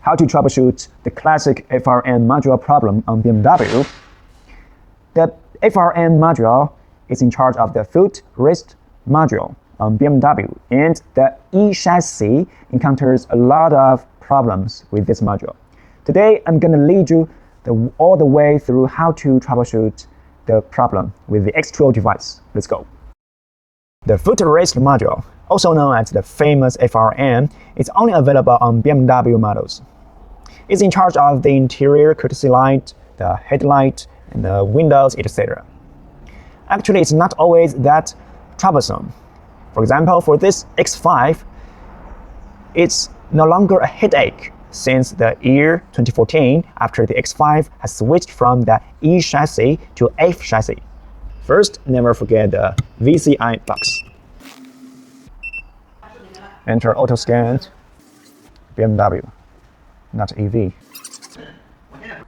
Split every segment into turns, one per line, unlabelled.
how to troubleshoot the classic FRM module problem on BMW. The FRM module is in charge of the foot rest module on BMW, and the e-chassis encounters a lot of problems with this module. Today, I'm going to lead you all the way through how to troubleshoot the problem with the Xtool device. Let's go. The foot rest module, also known as the famous FRM, is only available on BMW models. It's in charge of the interior courtesy light, the headlight, and the windows, etc. Actually, it's not always that troublesome. For example, for this X5, it's no longer a headache since the year 2014, after the X5 has switched from the E chassis to F chassis. First, never forget the VCI box. Enter auto scan, BMW, not EV.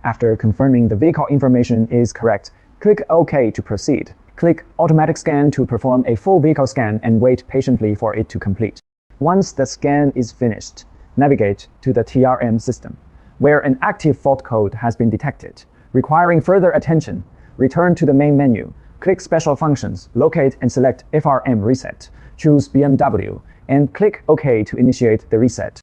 After confirming the vehicle information is correct, click OK to proceed. Click Automatic Scan to perform a full vehicle scan and wait patiently for it to complete. Once the scan is finished, navigate to the TRM system, where an active fault code has been detected. Requiring further attention, return to the main menu, click Special Functions, locate and select FRM Reset, choose BMW, and click OK to initiate the reset.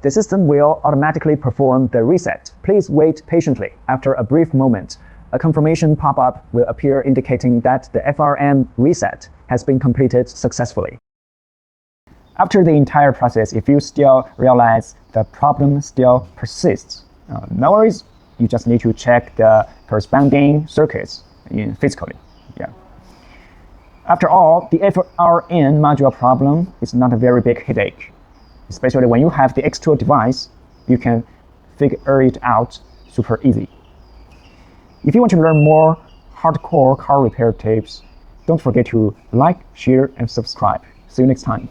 The system will automatically perform the reset. Please wait patiently. After a brief moment, a confirmation pop-up will appear indicating that the FRM reset has been completed successfully. After the entire process, if you still realize the problem still persists, no worries, you just need to check the corresponding circuits physically. After all, the FRM module problem is not a very big headache. Especially when you have the Xtool device, you can figure it out super easy. If you want to learn more hardcore car repair tips, don't forget to like, share, and subscribe. See you next time.